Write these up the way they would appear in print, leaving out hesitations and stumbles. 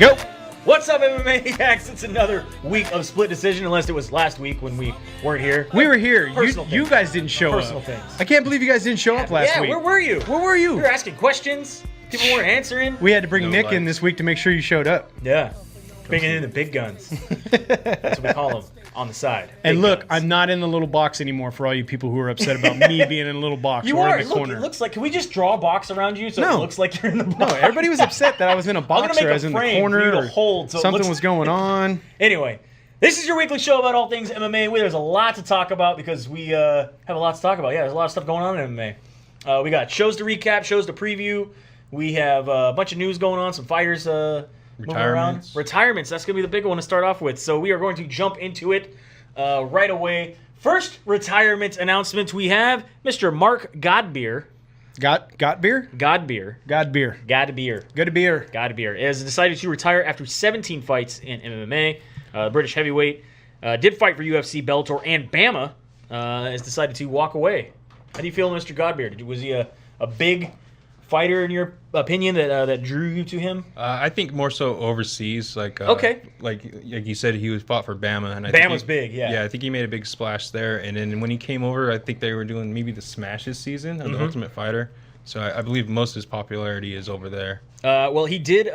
Go. What's up, MMA Hacks? It's another week of split decision, unless it was last week when we weren't here. We were here. You things. guys didn't show Personal up. things. I can't believe you guys didn't show up last week. Yeah, where were you? Where were you? We were asking questions. People weren't answering. We had to bring Nick in this week to make sure you showed up. Yeah. Bringing in the big guns. That's what we call them on the side. And Big look, guns. I'm not in the little box anymore for all you people who are upset about me being in a little box. You We're are. in the corner. It looks like. Can we just draw a box around you so it looks like you're in the box? No, everybody was upset that I was in a box make or a I was in the frame for corner you to or hold so it something looks- was going on. Anyway, this is your weekly show about all things MMA. There's a lot to talk about because we have a lot to talk about. Yeah, there's a lot of stuff going on in MMA. We got shows to recap, shows to preview. We have a bunch of news going on, some fighters moving around. Retirements, that's going to be the big one to start off with. So we are going to jump into it right away. First retirement announcement, we have Mr. Mark Godbeer. Got beer? Godbeer. Got beer. Godbeer. Good beer. Godbeer has decided to retire after 17 fights in MMA. British heavyweight. Did fight for UFC, Bellator, and BAMMA. Has decided to walk away. How do you feel, Mr. Godbeer? Was he a big fighter in your opinion that drew you to him? I think more so overseas. Like you said, he was fought for BAMMA, and BAMMA's big, yeah. Yeah, I think he made a big splash there. And then when he came over, I think they were doing maybe the Smashes season of the Ultimate Fighter. So I believe most of his popularity is over there. Well, he did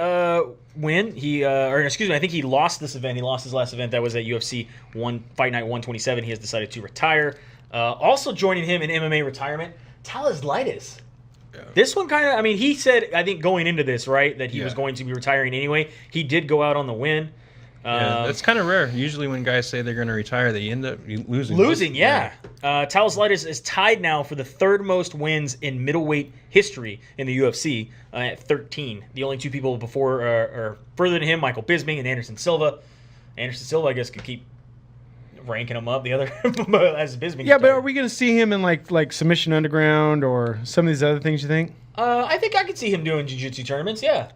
win. I think he lost this event. He lost his last event. That was at UFC Fight Night 127. He has decided to retire. Also joining him in MMA retirement, Talaslitis. This one kind of, he said, I think going into this, right, that he was going to be retiring anyway. He did go out on the win. That's kind of rare. Usually when guys say they're going to retire, they end up losing. Talaslitis is tied now for the third most wins in middleweight history in the UFC at 13. The only two people before are further than him, Michael Bisping and Anderson Silva. Anderson Silva, I guess, could keep ranking him up. The other as Bisping. Yeah, but are we going to see him in like Submission Underground or some of these other things, you think? I think I could see him doing jiu-jitsu tournaments, yeah.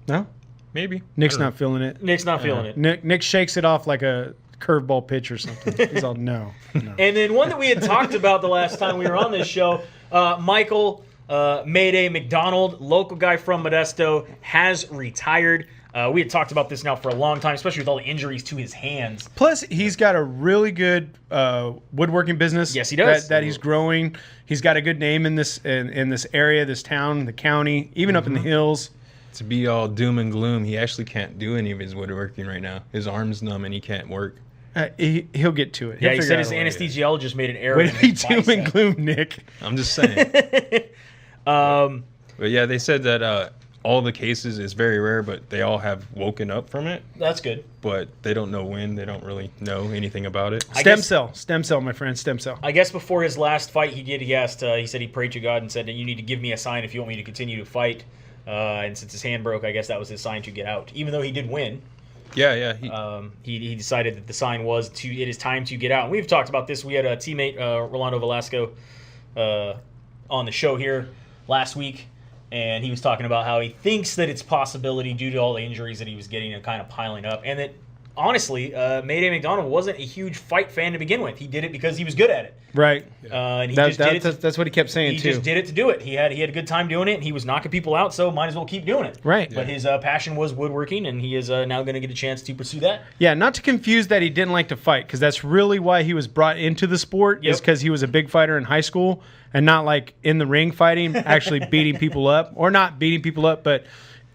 No? Maybe. Nick's not feeling it. Nick's not feeling it. Nick shakes it off like a curveball pitch or something. He's all, no. And then one that we had talked about the last time we were on this show, Michael MayDay Mcdonald, local guy from Modesto, has retired. We had talked about this now for a long time, especially with all the injuries to his hands. Plus, he's got a really good woodworking business. Yes, he does. That he's growing. He's got a good name in this area, this town, the county, even up in the hills. To be all doom and gloom, he actually can't do any of his woodworking right now. His arm's numb and he can't work. He'll get to it. Yeah, he said his anesthesiologist made an error. Way to be doom and gloom, Nick. I'm just saying. But yeah, they said that all the cases is very rare, but they all have woken up from it. That's good. But they don't know when. They don't really know anything about it. Stem cell, my friend, stem cell. I guess before his last fight, he said he prayed to God and said that you need to give me a sign if you want me to continue to fight. And since his hand broke, I guess that was his sign to get out. Even though he did win. Yeah. He decided that the sign was it is time to get out. And we've talked about this. We had a teammate, Rolando Velasco, on the show here last week. And he was talking about how he thinks that it's possibility due to all the injuries that he was getting and kind of piling up. And that, honestly, MayDay Mcdonald wasn't a huge fight fan to begin with. He did it because he was good at it. Right. And that's what he kept saying, too. He just did it to do it. He had a good time doing it, and he was knocking people out, so might as well keep doing it. Right. But his passion was woodworking, and he is now going to get a chance to pursue that. Yeah, not to confuse that he didn't like to fight, because that's really why he was brought into the sport, is because he was a big fighter in high school, and not like in the ring fighting, actually beating people up, or not beating people up, but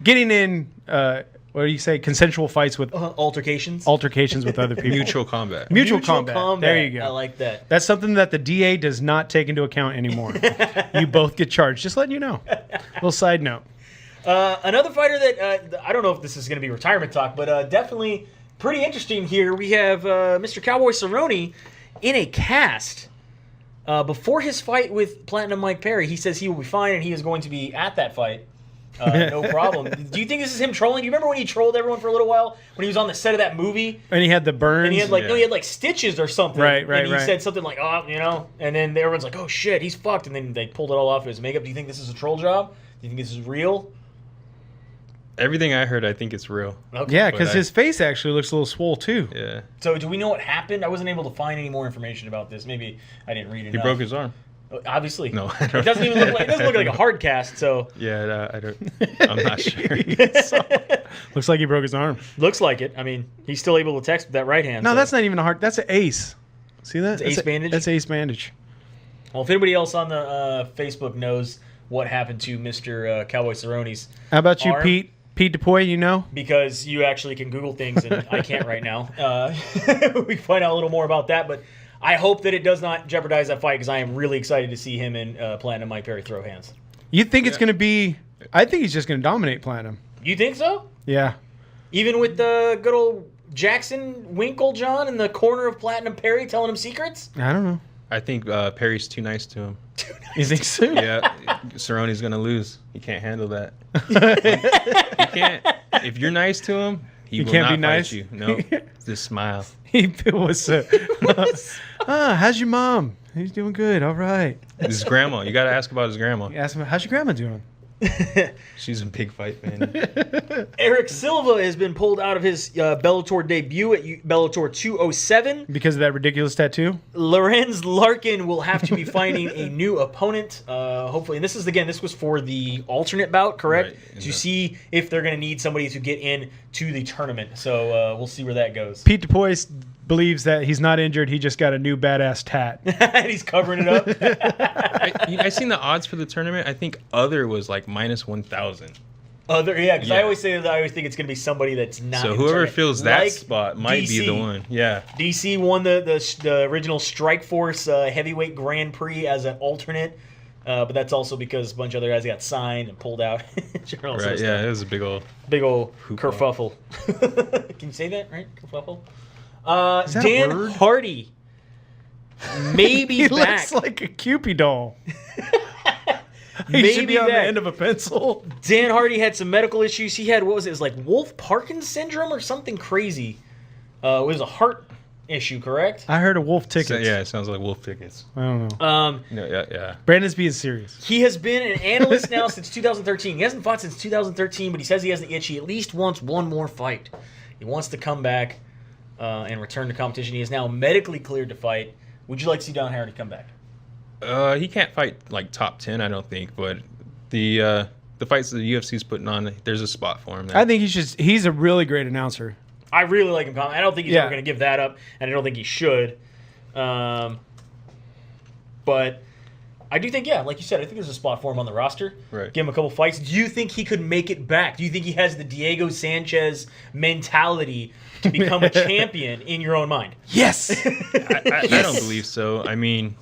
getting in, what do you say, consensual fights with... Altercations with other people. Mutual combat. Mutual combat. There you go. I like that. That's something that the DA does not take into account anymore. You both get charged. Just letting you know. Little side note. Another fighter that, I don't know if this is going to be retirement talk, but definitely pretty interesting here. We have Mr. Cowboy Cerrone in a cast. Before his fight with Platinum Mike Perry, he says he will be fine and he is going to be at that fight. No problem. Do you think this is him trolling? Do you remember when he trolled everyone for a little while when he was on the set of that movie? And he had the burns. And he had he had like stitches or something. Right. And he said something like, and then everyone's like, oh shit, he's fucked. And then they pulled it all off of his makeup. Do you think this is a troll job? Do you think this is real? Everything I heard, I think it's real. Okay. Yeah, because his face actually looks a little swole too. Yeah. So do we know what happened? I wasn't able to find any more information about this. Maybe I didn't read enough. He broke his arm. Obviously. No, I don't. It doesn't even look like a hard cast, so. Yeah, I don't. I'm not sure. Looks like he broke his arm. Looks like it. I mean, he's still able to text with that right hand. No, so. that's not even a hard. That's an ace. See that? It's ace bandage? That's ace bandage. Well, if anybody else on the Facebook knows what happened to Mr. Cowboy Cerrone's How about you, arm, Pete? Pete DuPois, you know? because you actually can Google things and I can't right now. We can find out a little more about that, but I hope that it does not jeopardize that fight because I am really excited to see him and Platinum Mike Perry throw hands. You think it's going to be... I think he's just going to dominate Platinum. You think so? Yeah. Even with the good old Jackson Winklejohn in the corner of Platinum Perry telling him secrets? I don't know. I think Perry's too nice to him. You think so? Yeah, Cerrone's gonna lose. He can't handle that. He can't. If you're nice to him, he will can't not be fight nice? you. No, just smile. He was... how's your mom? He's doing good. All right. His grandma. You gotta ask about his grandma. You ask him, how's your grandma doing? She's a big fight fan. Eric Silva has been pulled out of his Bellator debut at Bellator 207. Because of that ridiculous tattoo? Lorenz Larkin will have to be finding a new opponent. Hopefully, and this was for the alternate bout, correct? Right, To see if they're going to need somebody to get in to the tournament. So we'll see where that goes. Pete DuPois believes that he's not injured. He just got a new badass tat. And he's covering it up. I seen the odds for the tournament. I think other was like -1,000. Because I always say that I always think it's going to be somebody that's not. So in whoever tournament. fills that Like spot might DC. be the one. Yeah. DC won the original Strikeforce heavyweight Grand Prix as an alternate, but that's also because a bunch of other guys got signed and pulled out. Right. Yeah. It was a big old hoopla. kerfuffle. Can you say that right? Kerfuffle. that a Dan word? Hardy. Maybe He back. looks like a Cupid doll. He should Maybe be on the back. end of a pencil. Dan Hardy had some medical issues. He had, what was it? It was like Wolff-Parkinson syndrome or something crazy. It was a heart issue, correct? I heard a wolf ticket. So, yeah, it sounds like wolf tickets. I don't know. No, yeah. Brandon's being serious. He has been an analyst now since 2013. He hasn't fought since 2013, but he says he has the itch. He at least wants one more fight. He wants to come back and return to competition. He is now medically cleared to fight. Would you like to see Dan Hardy come back? He can't fight like top 10, I don't think, but the fights that the UFC's putting on, there's a spot for him there. I think he's a really great announcer. I really like him. I don't think he's ever going to give that up, and I don't think he should. But I do think, like you said, I think there's a spot for him on the roster. Right. Give him a couple fights. Do you think he could make it back? Do you think he has the Diego Sanchez mentality to become a champion in your own mind? Yes. I don't believe so. I mean,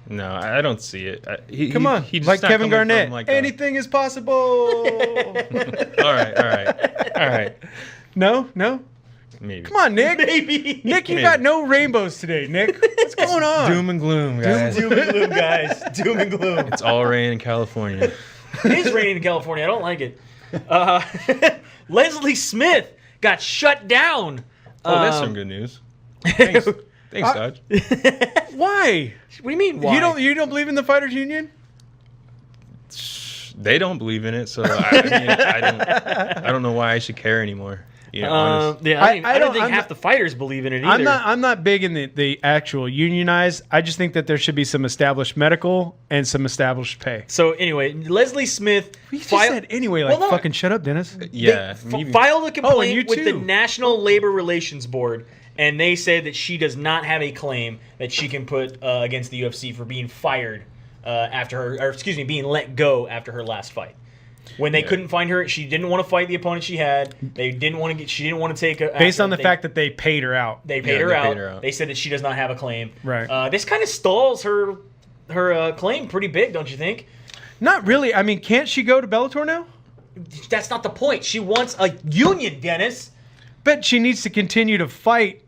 no, I don't see it. Come on. He's like not Kevin coming Garnett. from, like, Anything is possible. all right. No? Maybe. Come on, Nick. Maybe. Nick, you got no rainbows today, Nick. What's going on? Doom and gloom, guys. Doom and gloom, guys. Doom and gloom. It's all rain in California. It is raining in California. I don't like it. Leslie Smith got shut down. Oh, that's some good news. Thanks, Dodge. Why? What do you mean? Why? You don't believe in the fighters union? They don't believe in it, so I don't know why I should care anymore. You know, honestly. I don't think half the fighters believe in it either. I'm not big in the actual unionize. I just think that there should be some established medical and some established pay. So anyway, Leslie Smith You just said anyway, like fucking shut up, Dennis. Yeah, filed a complaint you with the too. National Labor Relations Board, and they said that she does not have a claim that she can put against the UFC for being fired being let go after her last fight. When they couldn't find her, she didn't want to fight the opponent she had. She didn't want to take a Based on the fact that they paid her out. they paid her out. They said that she does not have a claim. Right. This kind of stalls her claim pretty big, don't you think? Not really. I mean, can't she go to Bellator now? That's not the point. She wants a union, Dennis. But she needs to continue to fight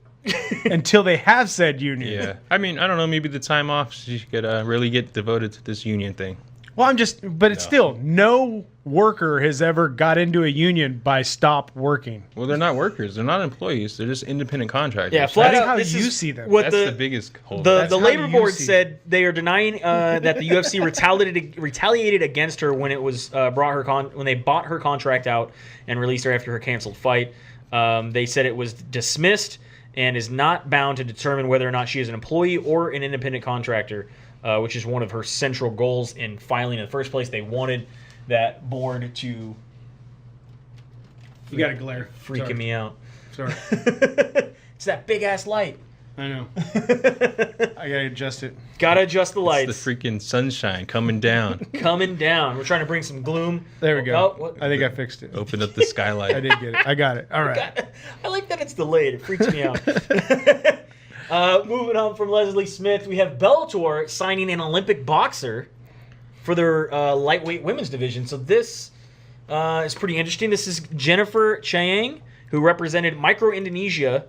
until they have said union. Yeah. I mean, I don't know. Maybe the time off, she could really get devoted to this union thing. Well, it's still, no worker has ever got into a union by stop working. Well, they're not workers. They're not employees. They're just independent contractors. Yeah, flat That's out. how This you is see them. What That's the biggest hold. The how labor you board see said they are denying that the UFC retaliated against her when it was when they bought her contract out and released her after her canceled fight. They said it was dismissed and is not bound to determine whether or not she is an employee or an independent contractor. which is one of her central goals in filing in the first place. They wanted that board to... You got a glare. Freaking me out. Sorry. It's that big-ass light. I know. I gotta adjust it. Gotta adjust the lights. It's the freaking sunshine coming down. Coming down. We're trying to bring some gloom. There we go. Oh, I think I fixed it. Open up the skylight. I did get it. I got it. All right. I like that it's delayed. It freaks me out. Moving on from Leslie Smith, we have Bellator signing an Olympic boxer for their lightweight women's division. So this is pretty interesting. This is Jennifer Chieng, who represented Micronesia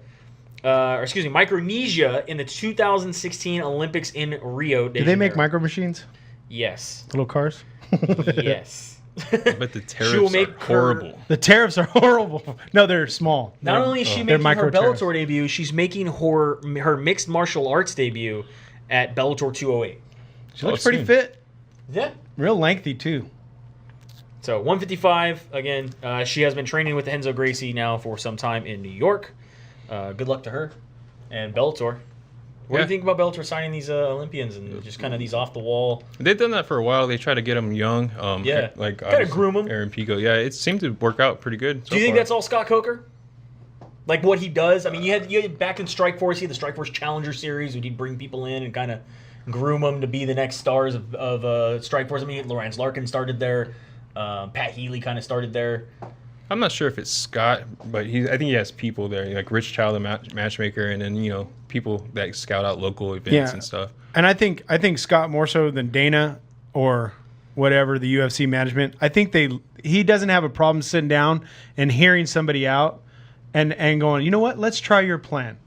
in the 2016 Olympics in Rio de Do they make Janeiro. micro machines? Yes. Little cars? Yes. But the She will tariffs make are horrible. The tariffs are horrible. No, they're small. Not only is she they're making her micro tariffs. Bellator debut, she's making her mixed martial arts debut at Bellator 208. She looks Oh, pretty soon. fit. Yeah. Real lengthy, too. So 155, again, she has been training with Enzo Gracie now for some time in New York. Good luck to her. And Bellator. What do you think about Bellator signing these Olympians and just kind of these off-the-wall? They've done that for a while. They try to get them young. Yeah. Like Kinda groom 'em. Aaron Pico. Yeah, it seemed to work out pretty good. Do you think that's all Scott Coker? Like what he does? I mean, you had back in Strikeforce, he had the Strikeforce Challenger Series, where he'd bring people in and kind of groom them to be the next stars of Strikeforce. I mean, Lawrence Larkin started there. Pat Healy kind of started there. I'm not sure if it's Scott, but I think he has people there, like Rich Child, the matchmaker, and then people that scout out local events and stuff. And I think Scott more so than Dana or whatever the UFC management. I think he doesn't have a problem sitting down and hearing somebody out and going, you know what, let's try your plan.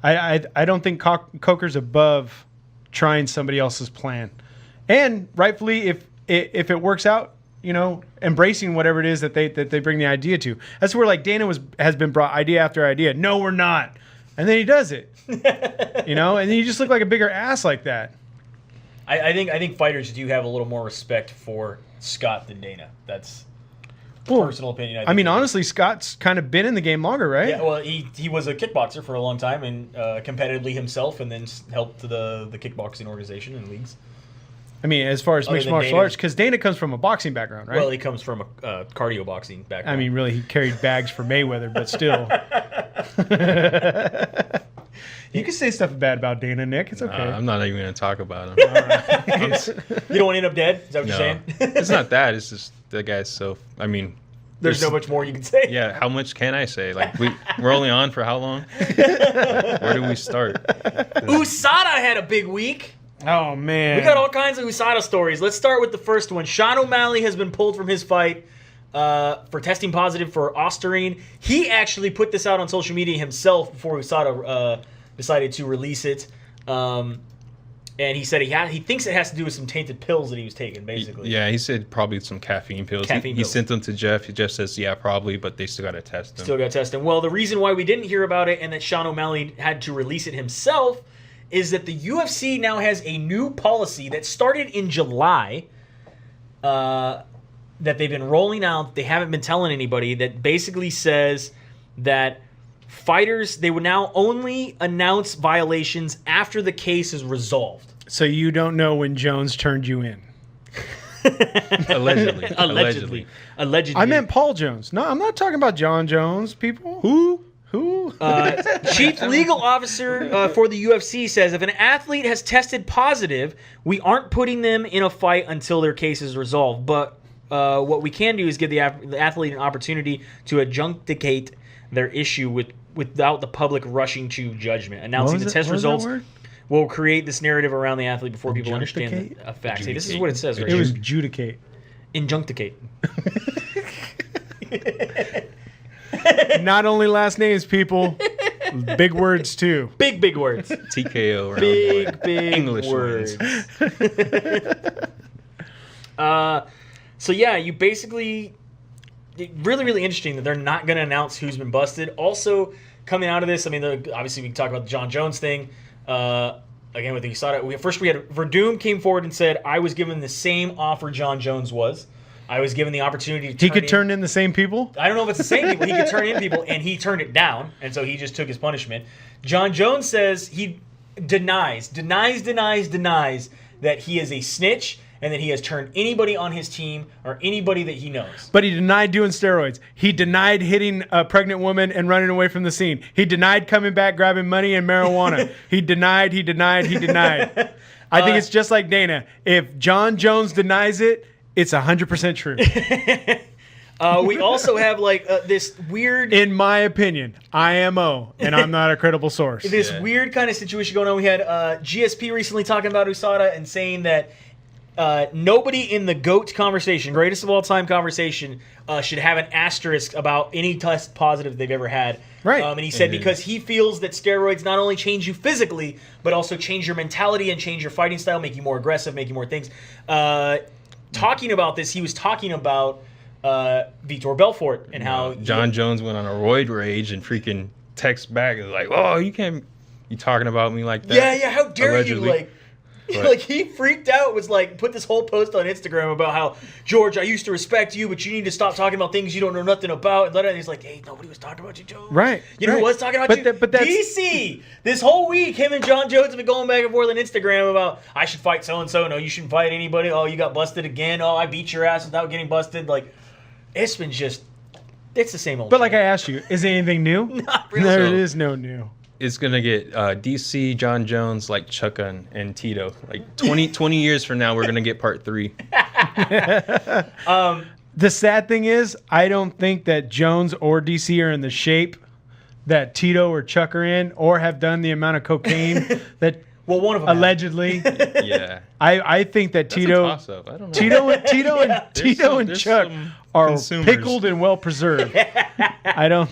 I don't think Coker's above trying somebody else's plan, and rightfully if it works out, embracing whatever it is that they bring the idea to. That's where like Dana has been brought idea after idea. No, we're not, and then he does it. And then you just look like a bigger ass like that. I think fighters do have a little more respect for Scott than Dana. That's personal opinion. I mean, honestly, Scott's kind of been in the game longer, right? Yeah, well, he was a kickboxer for a long time and competitively himself, and then helped the kickboxing organization and leagues. I mean, as far as Other mixed than martial Dana. arts, because Dana comes from a boxing background, right? Well, he comes from a cardio boxing background. I mean, really, he carried bags for Mayweather, but still. You can say stuff bad about Dana, Nick. It's okay. I'm not even going to talk about him. you don't want to end up dead? Is that what you're No, saying? it's not that. It's just that guy's so. I mean, There's so much more you can say. Yeah, how much can I say? Like we're only on for how long? Where do we start? USADA had a big week. Oh, man. We got all kinds of USADA stories. Let's start with the first one. Sean O'Malley has been pulled from his fight for testing positive for ostarine. He actually put this out on social media himself before USADA decided to release it. And he said he thinks it has to do with some tainted pills that he was taking, basically. Yeah, he said probably some caffeine pills. He sent them to Jeff. Jeff says, yeah, probably, but they still got to test them. Still got to test them. Well, the reason why we didn't hear about it and that Sean O'Malley had to release it himself is that the UFC now has a new policy that started in July that they've been rolling out. They haven't been telling anybody, that basically says that fighters, they would now only announce violations after the case is resolved. So you don't know when Jones turned you in? Allegedly. I meant Paul Jones. No, I'm not talking about John Jones, people. Who? Chief legal officer for the UFC says if an athlete has tested positive, we aren't putting them in a fight until their case is resolved. But what we can do is give the athlete an opportunity to adjudicate their issue without the public rushing to judgment. Announcing the test results will create this narrative around the athlete before people understand the facts. Hey, this is what it says right It here. was adjudicate. Injuncticate. Not only last names, people. Big words, too. Big words. TKO around Big English words. words. So yeah, you basically really interesting that they're not going to announce who's been busted. Also, coming out of this, I mean, obviously we can talk about the John Jones thing. Again, with the USADA, first we had Verdum came forward and said, I was given the same offer John Jones was. I was given the opportunity to turn in the same people? I don't know if it's the same people. He could turn in people, and he turned it down, and so he just took his punishment. John Jones says he denies that that he is a snitch and that he has turned anybody on his team or anybody that he knows. But he denied doing steroids. He denied hitting a pregnant woman and running away from the scene. He denied coming back, grabbing money and marijuana. He denied. I think it's just like Dana. If John Jones denies it, it's 100% true. We also have like this weird... In my opinion, IMO, and I'm not a credible source. This weird kind of situation going on. We had GSP recently talking about USADA and saying that nobody in the GOAT conversation, greatest of all time conversation, should have an asterisk about any test positive they've ever had. Right. And he said because he feels that steroids not only change you physically, but also change your mentality and change your fighting style, make you more aggressive, make you more things. Talking about this, he was talking about Vitor Belfort and how John Jones went on a roid rage and freaking text back and like, oh, you talking about me like that? Yeah, how dare allegedly. you? Like he freaked out, was like, put this whole post on Instagram about how, George, I used to respect you, but you need to stop talking about things you don't know nothing about. And he's like, hey, nobody was talking about you, Joe. Right. You know who was talking about you? But that's... DC. This whole week, him and John Jones have been going back and forth on Instagram about, I should fight so-and-so. No, you shouldn't fight anybody. Oh, you got busted again. Oh, I beat your ass without getting busted. Like, it's been just, it's the same old But shit. like I asked you, is there anything new? Not really. There So- is no new. It's going to get DC, John Jones, like Chucka and Tito. Like 20 years from now, we're going to get part 3. The sad thing is, I don't think that Jones or DC are in the shape that Tito or Chuck are in, or have done the amount of cocaine that Well, one of them allegedly. Yeah. I think that That's Tito, a toss-up. I don't know. Tito and There's Chuck some are consumers. pickled and well preserved. I don't,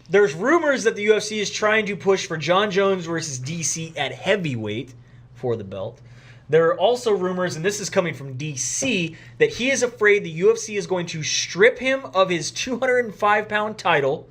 There's rumors that the UFC is trying to push for John Jones versus DC at heavyweight for the belt. There are also rumors, and this is coming from DC, that he is afraid the UFC is going to strip him of his 205-pound title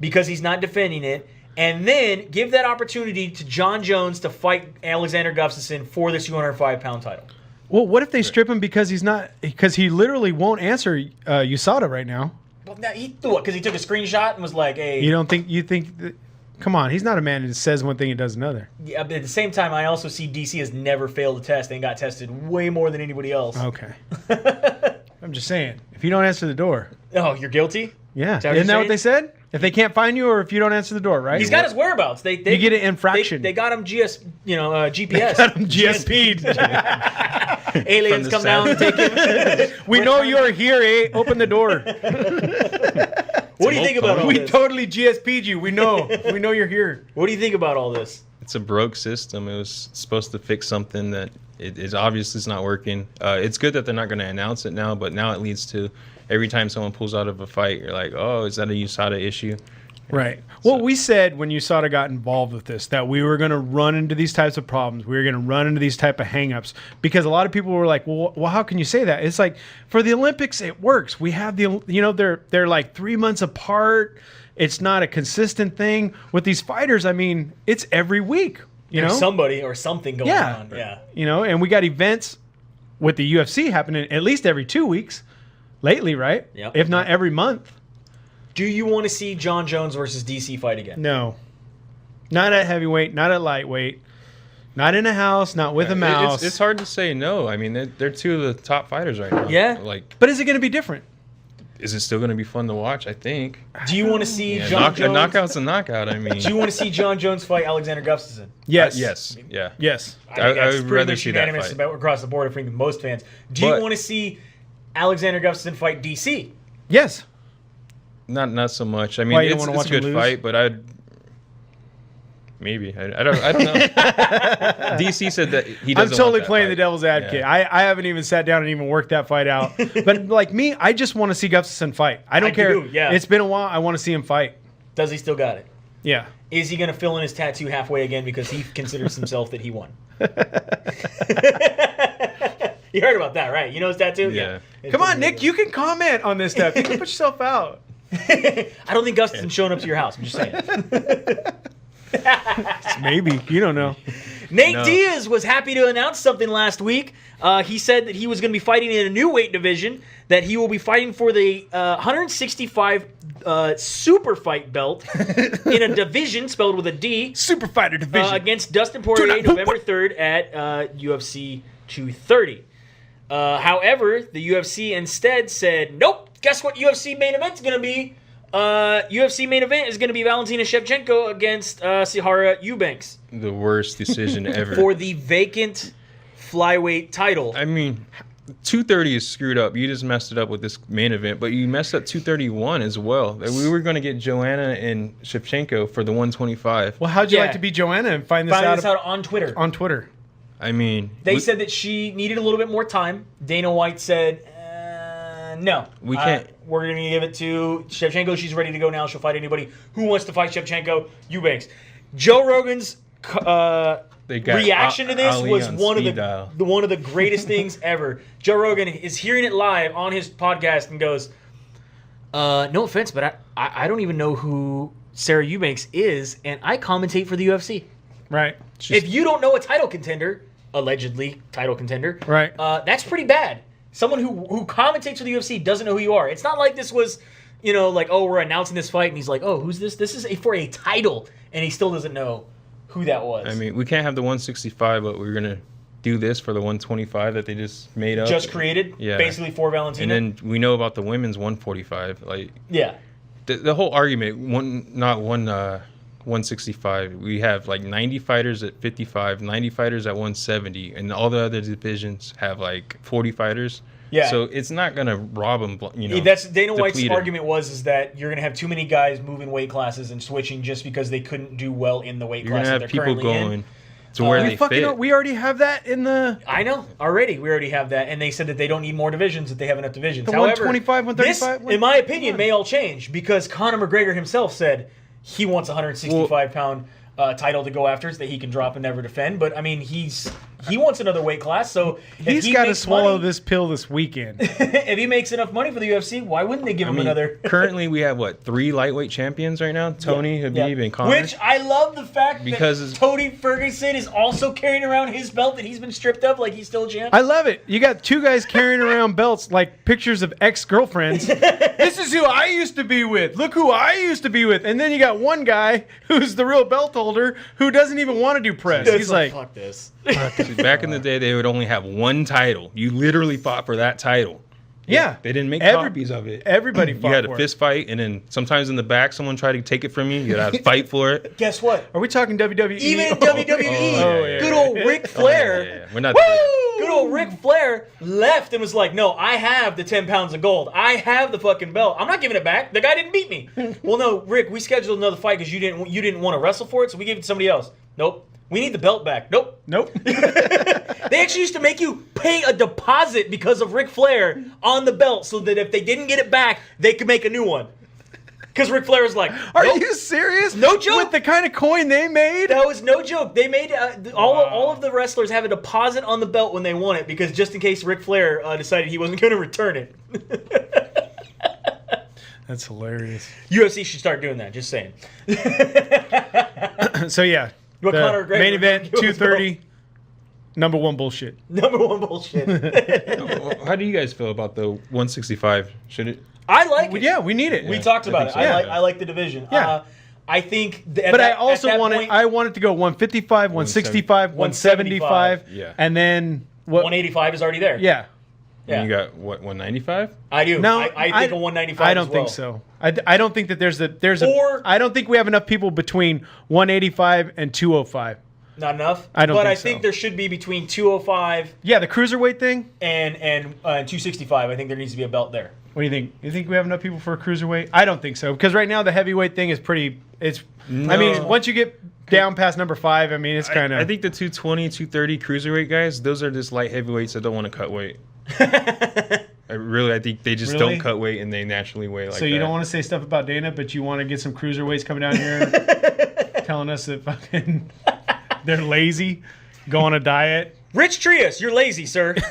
because he's not defending it, and then give that opportunity to John Jones to fight Alexander Gustafsson for the 205-pound title. Well, what if they strip him because he literally won't answer USADA right now? Well, now he threw it because he took a screenshot and was like, "Hey." You think that, come on, he's not a man who says one thing and does another. Yeah, but at the same time, I also see DC has never failed a test and got tested way more than anybody else. Okay. I'm just saying, if you don't answer the door. Oh, you're guilty? Yeah. Is that what Isn't that you're what they said? If they can't find you, or if you don't answer the door, right? He's got his whereabouts. They You get an infraction. They got him GPS. Got him GSP'd. Aliens come down and take him. We know you're here, eh? Open the door. What do you think about all We this? totally GSP'd you. We know. We know you're here. What do you think about all this? It's a broke system. It was supposed to fix something that it is obviously it's not working. It's good that they're not going to announce it now, but now it leads to every time someone pulls out of a fight, you're like, oh, is that a USADA issue? Right. Well, we said when USADA got involved with this that we were going to run into these types of problems. We were going to run into these type of hangups because a lot of people were like, well, how can you say that? It's like for the Olympics, it works. We have they're like 3 months apart. It's not a consistent thing with these fighters. I mean, it's every week, There's somebody or something going on. Yeah. And we got events with the UFC happening at least every 2 weeks lately, right? Yep. If not every month. Do you want to see John Jones versus DC fight again? No. Not at heavyweight, not at lightweight, not in a house, not with a mouse. It's hard to say no. I mean, they're two of the top fighters right now. Yeah. Like, But is it going to be different? is it still going to be fun to watch? I think. Do you want to see Yeah, John Jones? a knockout's a knockout. I mean. Do you want to see John Jones fight Alexander Gustafsson? Yes. Yes. Yeah. Yes. I think I that's would pretty rather much see that unanimous fight. about across the board, I think, most fans. Do you But- want to see Alexander Gustafsson fight DC? Yes. Not so much. I mean, Why, you don't it's wanna a watch him good lose? fight, but I don't know. DC said that he I'm doesn't. totally want that playing fight. the devil's advocate. Yeah. I haven't even sat down and even worked that fight out. But like me, I just want to see Gustafsson fight. I don't I care. do, yeah. It's been a while. I want to see him fight. Does he still got it? Yeah. Is he going to fill in his tattoo halfway again because he considers himself that he won? You heard about that, right? You know his tattoo? Yeah. Come on, Nick. You can comment on this stuff. You can put yourself out. I don't think Gustafsson's showing up to your house. I'm just saying. Maybe. You don't know. Nate Diaz was happy to announce something last week. He said that he was going to be fighting in a new weight division, that he will be fighting for the 165 super fight belt in a division spelled with a D. Super fighter division. Against Dustin Poirier November 3rd at UFC 230. However, the UFC instead said, nope, guess what UFC main event is going to be? UFC main event is going to be Valentina Shevchenko against Sahara Eubanks. The worst decision ever. For the vacant flyweight title. I mean, 230 is screwed up. You just messed it up with this main event, but you messed up 231 as well. We were going to get Joanna and Shevchenko for the 125. Well, how'd you like to be Joanna and find this out on Twitter? On Twitter. I mean, they said that she needed a little bit more time. Dana White said, no. We can't. We're going to give it to Shevchenko. She's ready to go now. She'll fight anybody who wants to fight Shevchenko. Eubanks. Joe Rogan's reaction to this was one of the greatest things ever. Joe Rogan is hearing it live on his podcast and goes, no offense, but I don't even know who Sarah Eubanks is, and I commentate for the UFC. Right. If you don't know a title contender, allegedly title contender, right, that's pretty bad. Someone who commentates for the UFC doesn't know who you are. It's not like this was, like, oh, we're announcing this fight, and he's like, oh, who's this? This is for a title, and he still doesn't know who that was. I mean, we can't have the 165, but we're going to do this for the 125 that they just made up. Just created? Yeah. Basically for Valentina? And then we know about the women's 145. Like, yeah. The whole argument, 165. We have like 90 fighters at 55, 90 fighters at 170, and all the other divisions have like 40 fighters. Yeah. So it's not going to rob them, That's Dana White's argument is that you're going to have too many guys moving weight classes and switching just because they couldn't do well in the weight class that they're currently in. You're going to have people going to where they fit. We already have that in the... I know. Already. We already have that. And they said that they don't need more divisions, that they have enough divisions. The 125, 135? This, in my opinion, may all change because Conor McGregor himself said he wants a 165-pound title to go after that he can drop and never defend. But, I mean, he wants another weight class. So he's got to swallow this pill this weekend. If he makes enough money for the UFC, why wouldn't they give him another? Currently, we have, 3 lightweight champions right now? Tony, Khabib, and Conor. Which I love the fact that Tony Ferguson is also carrying around his belt that he's been stripped of like he's still a champ. I love it. You got 2 guys carrying around belts like pictures of ex-girlfriends. This is who I used to be with. Look who I used to be with. And then you got one guy who's the real belt holder who doesn't even want to do press. He's like, fuck this. Back in the day, they would only have one title. You literally fought for that title. Yeah. They didn't make copies of it. Everybody fought for it. You had a fist fight, and then sometimes in the back, someone tried to take it from you. You had to fight for it. Guess what? Are we talking WWE? Even in WWE, good old Ric Flair. We're not good old Ric Flair left and was like, no, I have the 10 pounds of gold. I have the fucking belt. I'm not giving it back. The guy didn't beat me. Well, no, Rick, we scheduled another fight because you didn't want to wrestle for it, so we gave it to somebody else. Nope. We need the belt back. Nope. They actually used to make you pay a deposit because of Ric Flair on the belt so that if they didn't get it back, they could make a new one. Because Ric Flair was like, nope. Are you serious? No joke. With the kind of coin they made? That was no joke. They made all of the wrestlers have a deposit on the belt when they won it because just in case Ric Flair decided he wasn't going to return it. That's hilarious. UFC should start doing that. Just saying. So yeah. The main event, 230, number 1 bullshit. Number 1 bullshit. How do you guys feel about the 165? Should it? I like it. Yeah, we need it. We talked about it. So. I like the division. Yeah. I think I also wanted to go 155, 165, 175. Yeah. And then what? 185 is already there. Yeah. And you got what, 195? I do. No, I think a 195. I don't think so. I don't think that there's I don't think we have enough people between 185 and 205. Not enough. I think there should be between 205. Yeah, the cruiserweight thing and 265. I think there needs to be a belt there. What do you think? You think we have enough people for a cruiserweight? I don't think so because right now the heavyweight thing is pretty. No. I mean, once you get down past number 5, I mean, it's kind of. I think the 220, 230 cruiserweight guys, those are just light heavyweights that don't want to cut weight. I think they just don't cut weight and they naturally weigh like that. So you don't want to say stuff about Dana, but you want to get some cruiserweights coming down here telling us that fucking they're lazy, go on a diet. Rich Trias, you're lazy, sir. You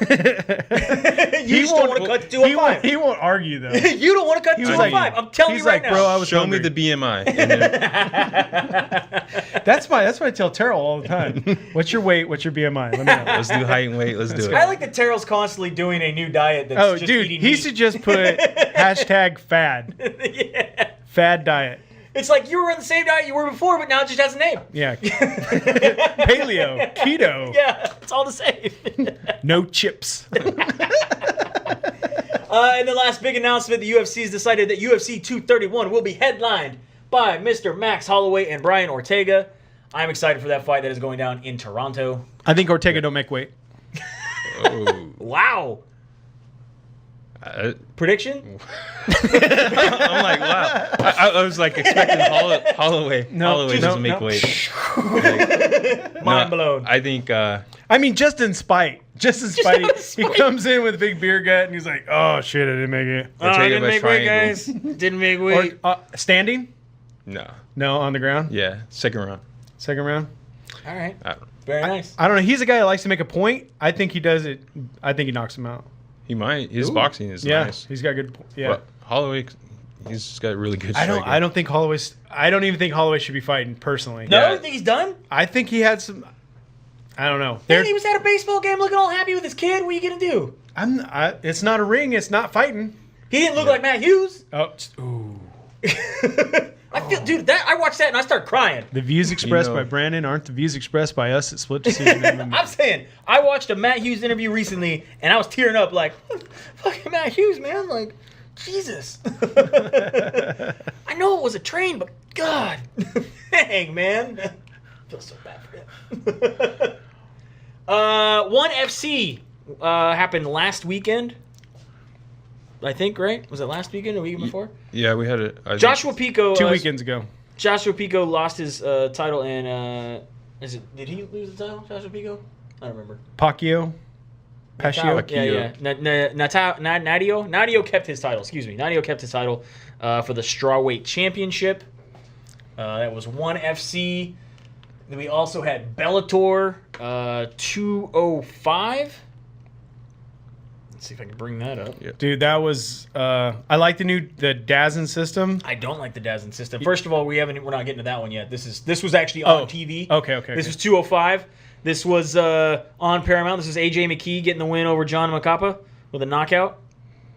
just don't want to cut to 205. He won't argue though. You don't want to cut to 205. I'm telling you right now. Bro, I was Show hungry. me the BMI. And then, That's what I tell Terrell all the time. What's your weight? What's your BMI? Let me know. let's do height and weight. Let's do it. I like that Terrell's constantly doing a new diet that's Oh, just dude, eating he meat. should just put hashtag fad. Yeah. Fad diet. It's like you were on the same diet you were before, but now it just has a name. Yeah. Paleo. Keto. Yeah, it's all the same. No chips. And the last big announcement, the UFC has decided that UFC 231 will be headlined by Mr. Max Holloway and Brian Ortega. I'm excited for that fight that is going down in Toronto. I think Ortega don't make weight. Oh. Wow. Prediction? I'm like, wow. I was like expecting Holloway. Holloway doesn't make weight. Mind blown. I think. I mean, just in spite. Just in spite. out of spite. He comes in with a big beer gut and he's like, oh, shit, I didn't make it. Ortega didn't by make weight, triangle. guys. Didn't make weight. Standing? No. No, on the ground? Yeah. Second round. Second round? All right. I don't- Very nice. I don't know. He's a guy that likes to make a point. I think he does it. I think he knocks him out. He might. His boxing is Yeah, nice. he's got good. Yeah. But Holloway, he's just got really good I striking. don't think Holloway's. I don't even think Holloway should be fighting personally. No, Yeah. you think he's done? I think he had some. I don't know. Man, he was at a baseball game looking all happy with his kid. What are you going to do? It's not a ring. It's not fighting. He didn't look like Matt Hughes. Oh, ooh. I feel, dude, I watched that and I started crying. The views expressed by Brandon aren't the views expressed by us at Split Decision MMA. I'm saying, I watched a Matt Hughes interview recently and I was tearing up like, fucking Matt Hughes, man. Like, Jesus. I know it was a train, but God. Dang, man. I feel so bad for him. ONE FC happened last weekend. I think, right? Was it last weekend or weekend before? Yeah, we had it. Joshua Pico. 2 weekends ago. Joshua Pico lost his title in. Did he lose the title, Joshua Pico? I don't remember. Pacquiao. Yeah. Nadio kept his title. Excuse me. Nadio kept his title for the strawweight championship. That was ONE FC. Then we also had Bellator 205. Let's see if I can bring that up. Yeah. Dude, that was. I like the DAZN system. I don't like the DAZN system. First of all, we're not getting to that one yet. This was actually on TV. Okay. This was 205. This was on Paramount. This was AJ McKee getting the win over John Macapa with a knockout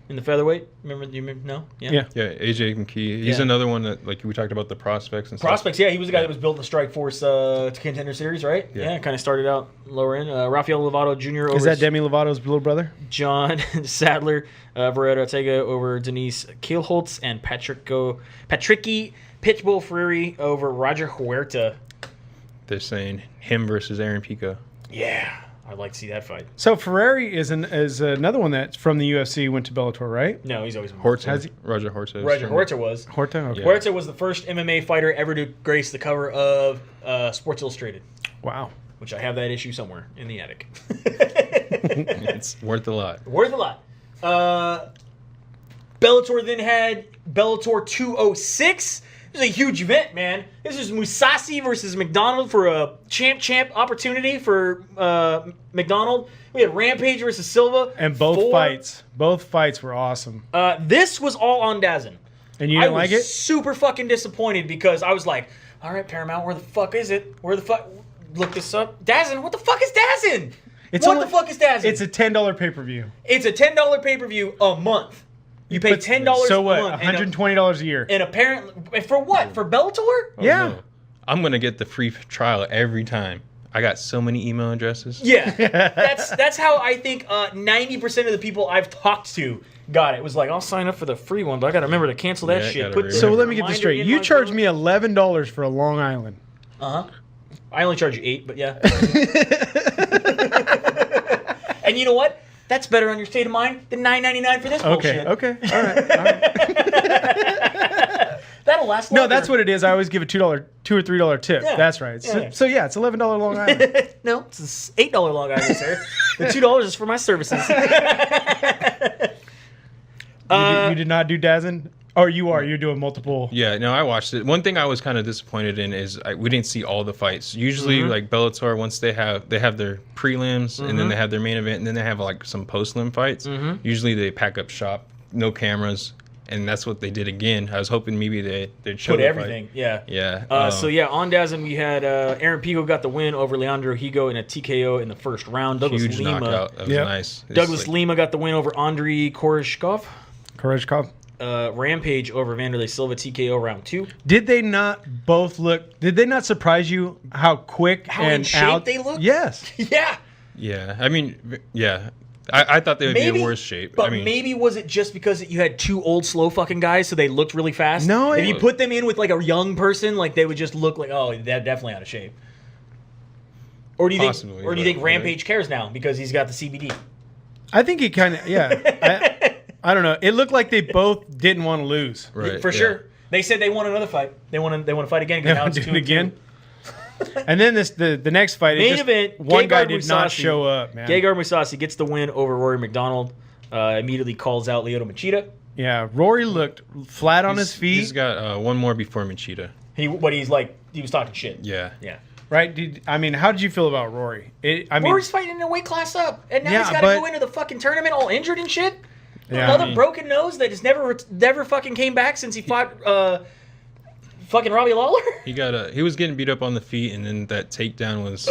in the featherweight. Remember? No? Yeah. Yeah, AJ McKee. He's another one that, like, we talked about the prospects and Prospects, yeah. He was the guy that was built in the Strike Force Contender Series, right? Yeah. Kind of started out lower end. Rafael Lovato Jr. over Is that Demi Lovato's little brother? John Sadler, Verrett Ortega over Denise Keelholtz, and Patricky Pitbull Freire over Roger Huerta. They're saying him versus Aaron Pico. Yeah, I'd like to see that fight. So Ferrari is another one that's from the UFC, went to Bellator, right? No, he's always been Has he? Roger Horta. Roger Huerta was. Horta? Okay. Yeah. Huerta was the first MMA fighter ever to grace the cover of Sports Illustrated, Wow. which I have that issue somewhere in the attic. It's worth a lot. Worth a lot. Bellator then had Bellator 206. This is a huge event, man. This is Mousasi versus McDonald for a champ opportunity for McDonald. We had Rampage versus Silva. And both fights were awesome. This was all on DAZN. And you didn't like I was it? super fucking disappointed because I was like, all right, Paramount, where the fuck is it? Where the fuck? Look this up. DAZN, what the fuck is DAZN? What the fuck is DAZN? It's a $10 pay-per-view. It's a $10 pay-per-view a month. You pay $10 So a what? month. $120 a year. And apparently, for what? For Bellator? Yeah. No. I'm going to get the free trial every time. I got so many email addresses. Yeah. That's how I think 90% of the people I've talked to got it. It was like, I'll sign up for the free one, but I got to remember to cancel that Yeah, shit. gotta Put remember. So let me get this reminder straight. in You my charged phone. me $11 for a Long Island. Uh-huh. I only charge you 8, but yeah. And you know what? That's better on your state of mind than $9.99 for this bullshit. Okay. All right. That'll last longer. No, that's what it is. I always give a $2 or $3 tip. Yeah. That's right. Yeah. So yeah, it's $11 Long Island. No, it's $8 Long Island, sir. The $2 is for my services. You did not do DAZN? Oh, you are. You're doing multiple. Yeah, no, I watched it. One thing I was kind of disappointed in is we didn't see all the fights. Usually, like Bellator, once they have their prelims and then they have their main event and then they have like some post-lim fights. Usually they pack up shop, no cameras, and that's what they did again. I was hoping maybe they'd show put everything. Fight. Yeah. On Dazn, we had Aaron Pico got the win over Leandro Higo in a TKO in the first round. Douglas huge Lima, knockout. That was nice. Douglas Lima got the win over Andrei Koreshkov. Rampage over Vanderlei Silva TKO round 2. Did they not both look? Did they not surprise you how quick and in shape out they look? Yes. Yeah. Yeah. I mean, yeah. I thought they would be in worse shape. But maybe was it just because you had 2 old, slow fucking guys, so they looked really fast? No. If you put them in with like a young person, like they would just look like, oh, they're definitely out of shape. Or do you think Rampage cares now because he's got the CBD? I think he kind of I don't know. It looked like they both didn't want to lose. Right. For sure. They said they want another fight. They want to fight again because now it's 2 again. And then the next fight, main event, one guy did not show up, man. Gegard Mousasi gets the win over Rory McDonald. Immediately calls out Lyoto Machida. Yeah, Rory looked flat on his feet. He's got one more before Machida. He was talking shit. Yeah. Right? How did you feel about Rory? Rory's fighting in a weight class up, and now he's got to go into the fucking tournament all injured and shit. Yeah, Another broken nose that has never fucking came back since he fought fucking Robbie Lawler. He was getting beat up on the feet, and then that takedown was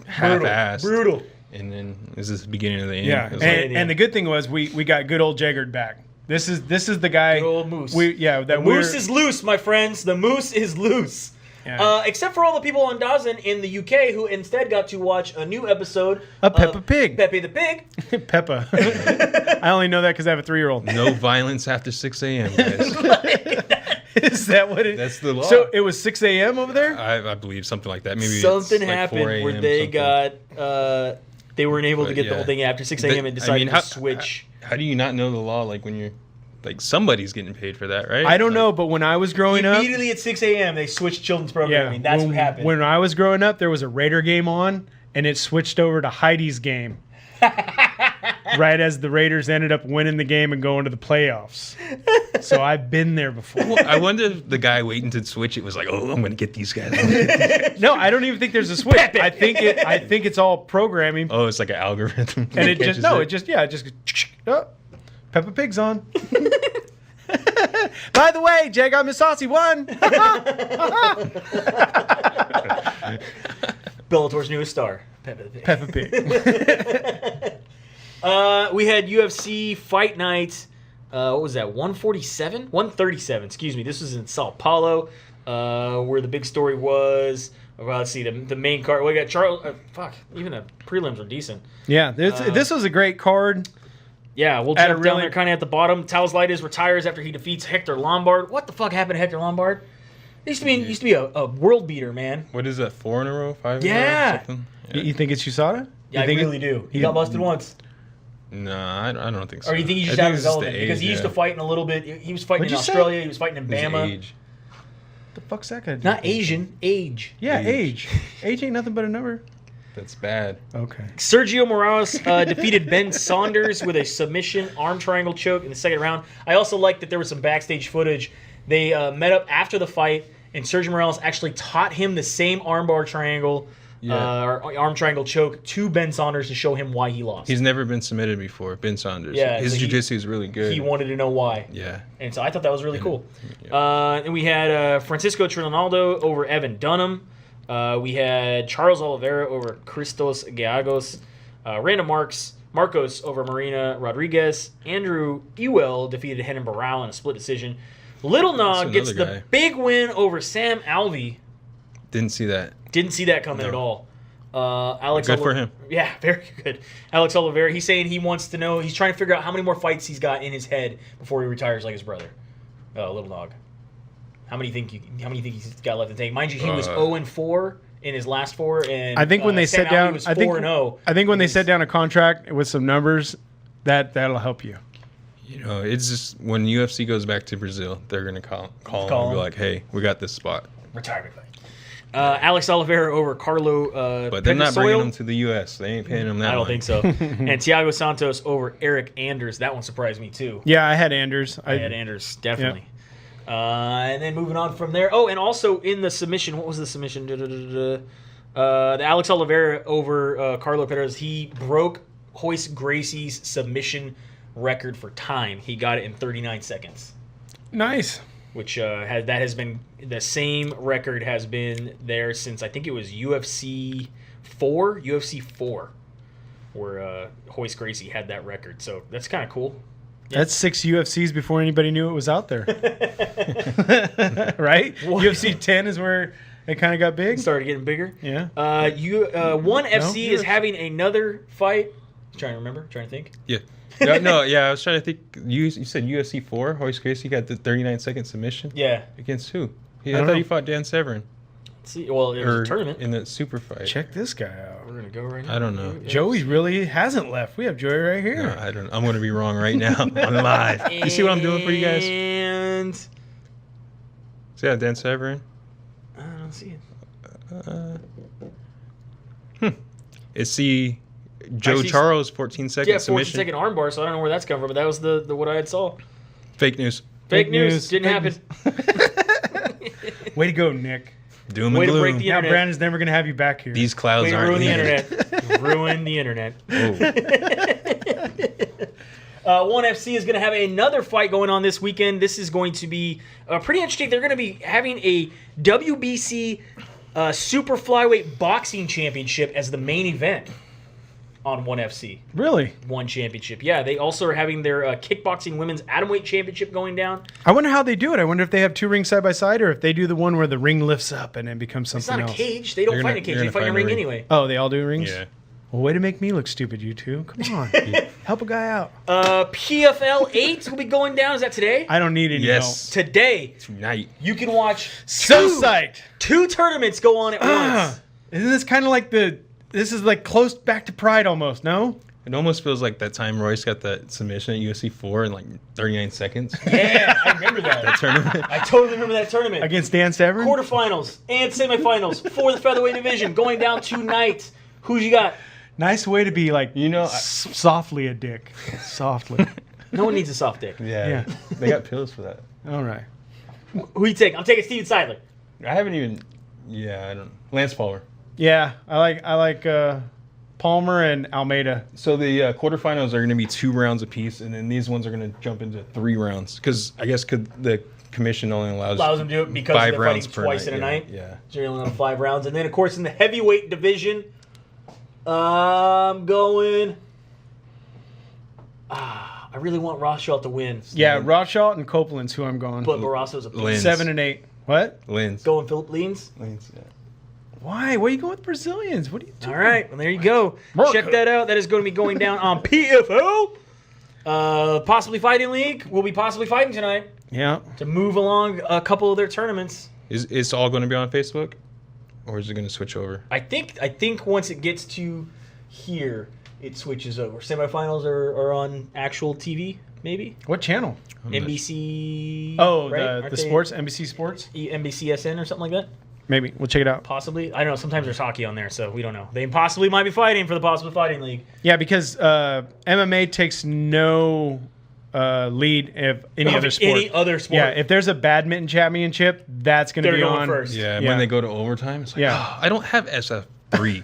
half-assed. Brutal. And then this is the beginning of the end. Yeah, and the good thing was we got good old Gegard back. This is the guy. Good old Moose. The Moose is loose, my friends. The Moose is loose. Yeah. Except for all the people on Dazn in the UK who instead got to watch a new episode of Peppa Pig. Pepe the Pig. Peppa. I only know that because I have a 3-year-old. No violence after 6 a.m., guys. Is that what it is? That's the law. So it was 6 a.m. over there? I believe something like that. Maybe something it's like happened 4 a.m. where they got they weren't able to get the whole thing after 6 a.m. and decided to switch. How do you not know the law? Like when you're somebody's getting paid for that, right? I don't know, but when I was growing up, immediately at 6 a.m. they switched children's programming. That's what happened. When I was growing up, there was a Raider game on, and it switched over to Heidi's game. Right as the Raiders ended up winning the game and going to the playoffs. So I've been there before. Well, I wonder if the guy waiting to switch it was like, "Oh, I'm going to get these guys." No, I don't even think there's a switch. I think it's all programming. Oh, it's like an algorithm. And it just oh, Peppa Pig's on. By the way, Gegard Mousasi won. Bellator's newest star, Peppa the Pig. Peppa Pig. We had UFC Fight Night. What was that? 147? 137. Excuse me. This was in Sao Paulo, where the big story was. Well, let's see the main card. We got Charles. Even the prelims are decent. Yeah, this was a great card. Yeah, we'll jump down there kind of at the bottom. Taos retires after he defeats Hector Lombard. What the fuck happened to Hector Lombard? He used to be a world beater, man. What is that? 4 in a row? 5 in a row? Something? Yeah. You think it's USADA? Yeah, I really do. He got busted once. No, I don't think so. Or you think he's just out of his element? Because he used to fight in a little bit. He was fighting in Australia. He was fighting in Bama. Age. The fuck's that guy? Not Asian. Age. Yeah, age. Age ain't nothing but a number. That's bad. Okay. Sergio Morales defeated Ben Saunders with a submission arm triangle choke in the second round. I also like that there was some backstage footage. They met up after the fight, and Sergio Morales actually taught him the same armbar triangle, or arm triangle choke to Ben Saunders to show him why he lost. He's never been submitted before, Ben Saunders. Yeah, his jiu-jitsu is really good. He wanted to know why. Yeah. And so I thought that was really cool. And we had Francisco Trinaldo over Evan Dunham. We had Charles Oliveira over Christos Gallegos. Random Marcos over Marina Rodriguez. Andrew Ewell defeated Henan Barral in a split decision. Little Nog gets the big win over Sam Alvey. Didn't see that. Didn't see that coming at all. Alex good for him. Yeah, very good. Alex Oliveira, he's saying he wants to know, he's trying to figure out how many more fights he's got in his head before he retires like his brother. Little Nog. How many think he's got left to take? Mind you, he was 0-4 in his last 4, and I think when they Sam set down, Alvey was 4-0. I think when they set down a contract with some numbers, that'll help you. You know, it's just when UFC goes back to Brazil, they're gonna call him and be like, "Hey, we got this spot." Retirement fight. Alex Oliveira over Carlo. But they're not bringing him to the U.S. They ain't paying him that. I don't think so. And Thiago Santos over Eric Anders. That one surprised me too. Yeah, I had Anders. I had Anders definitely. And then moving on from there. Oh, and also in the submission, what was the submission? The Alex Oliveira over Carlo Perez. He broke Royce Gracie's submission record for time. He got it in 39 seconds. Nice. Which has been the same record has been there since I think it was UFC 4, where Royce Gracie had that record. So that's kind of cool. Yeah. That's 6 UFCs before anybody knew it was out there. Right? What? UFC 10 is where it kind of got big. Started getting bigger. Yeah. ONE FC is having another fight. Trying to think. Yeah. I was trying to think. You said UFC 4. Royce Gracie got the 39-second submission. Yeah. Against who? I don't thought know. he fought Dan Severn. See, well, it was a tournament. In the super fight. Check this guy out. We're gonna go right now. I don't know. Joey really hasn't left. We have Joey right here. No, I don't. I'm going to be wrong right now. On live. You see what I'm doing for you guys? And So yeah, Dan Severn. I don't see it. It's the Joe see- Charles 14-second Yeah, submission. 14-second armbar. So I don't know where that's come from, but that was the what I had saw. Fake news. Fake news. Didn't happen. Way to go, Nick. Doom Way and to break gloom. the Now internet. Brandon's never going to have you back here. These clouds Way to aren't ruin the here. internet. Ruin the internet. Oh. ONE FC is going to have another fight going on this weekend. This is going to be pretty interesting. They're going to be having a WBC Super Flyweight Boxing Championship as the main event on ONE FC. Really? One championship. Yeah, they also are having their kickboxing women's atomweight championship going down. I wonder how they do it. I wonder if they have 2 rings side by side or if they do the one where the ring lifts up and it becomes It's something not a else. cage. They don't They're fight in a gonna- cage. they're They gonna fight in a fight ring in a ring. anyway. Oh, they all do rings? Yeah. Well, way to make me look stupid, you two. Come on. Help a guy out. PFL 8 will be going down. Is that today? I don't need any Yes. Today, Tonight. you can watch help. So two- psyched. 2 tournaments go on at once. Isn't this kind of like this is like close back to Pride almost, no? It almost feels like that time Royce got that submission at UFC 4 in like 39 seconds. Yeah, I remember that. That tournament. I totally remember that tournament. Against Dan Severn? Quarterfinals and semifinals for the featherweight division going down tonight. Who you got? Nice way to be like, softly a dick. Softly. No one needs a soft dick. Yeah. They got pills for that. All right. Who you taking? I'm taking Steven Seidler. I haven't even. Yeah, I don't. Lance Palmer. Yeah, I like Palmer and Almeida. So the quarterfinals are going to be 2 rounds apiece, and then these ones are going to jump into 3 rounds because I guess the commission only allows them to do it because 5 they're rounds fighting per twice in a yeah, night. Yeah. So you're only on 5 rounds. And then, of course, in the heavyweight division, I'm going... I really want Rothschild to win. Yeah, Rothschild and Copeland's who I'm going. But Barraso's a Lynn. 7 and 8. What? Lins. Going Philip Leans. Lins, yeah. Why? Why are you going with Brazilians? What are you doing? All right, well, there you go. Marco. Check that out. That is going to be going down on PFL. Possibly Fighting League will be possibly fighting tonight Yeah. to move along a couple of their tournaments. Is it's all going to be on Facebook, or is it going to switch over? I think once it gets to here, it switches over. Semifinals are on actual TV, maybe What channel? NBC. Oh, right? Aren't the they sports, NBC Sports? NBCSN or something like that. Maybe. We'll check it out. Possibly. I don't know. Sometimes there's hockey on there, so we don't know. They possibly might be fighting for the Possible Fighting League. Yeah, because MMA takes no lead of any other sport. Any other sport. Yeah, if there's a badminton championship, that's going to They're be going on first. Yeah, Yeah. when they go to overtime, it's like, Yeah. oh, I don't have SF3.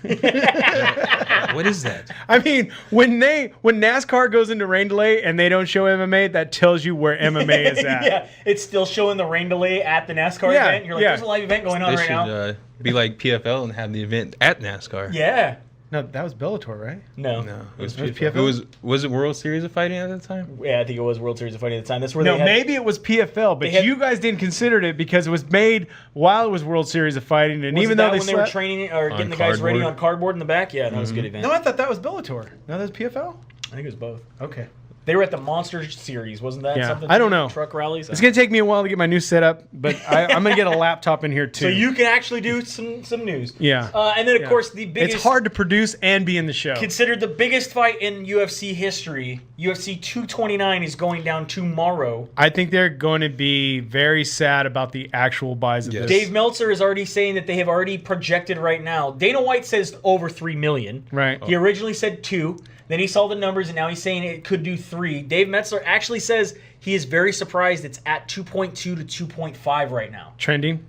What is that? I mean, when NASCAR goes into rain delay and they don't show MMA, that tells you where MMA is at. Yeah, it's still showing the rain delay at the NASCAR Yeah, event. You're like, yeah. there's a live event going on They right now. should be like PFL and have the event at NASCAR. Yeah. No, that was Bellator, right? No. No, it was Was PFL. PFL? Was it World Series of Fighting at that time? Yeah, I think it was World Series of Fighting at the time. That's where No, they had, maybe it was PFL, but They had- you guys didn't consider it because it was made while it was World Series of Fighting, and was even it though that they when they were slept. training or getting On the guys ready cardboard? on cardboard in the back. Yeah, that was a good event. No, I thought that was Bellator. No, that was PFL. I think it was both. Okay. They were at the Monster Series, wasn't that Yeah, something? I don't know. Truck rallies. It's gonna take me a while to get my new setup, but I'm gonna get a laptop in here too. So you can actually do some news. Yeah. And then of Yeah. course the biggest. It's hard to produce and be in the show. Considered the biggest fight in UFC history. UFC 229 is going down tomorrow. I think they're going to be very sad about the actual buys of Yes. this. Dave Meltzer is already saying that they have already projected right now. Dana White says over 3 million. Right. He originally said 2. Then he saw the numbers, and now he's saying it could do 3. Dave Meltzer actually says He is very surprised it's at 2.2 to 2.5 right now. Trending.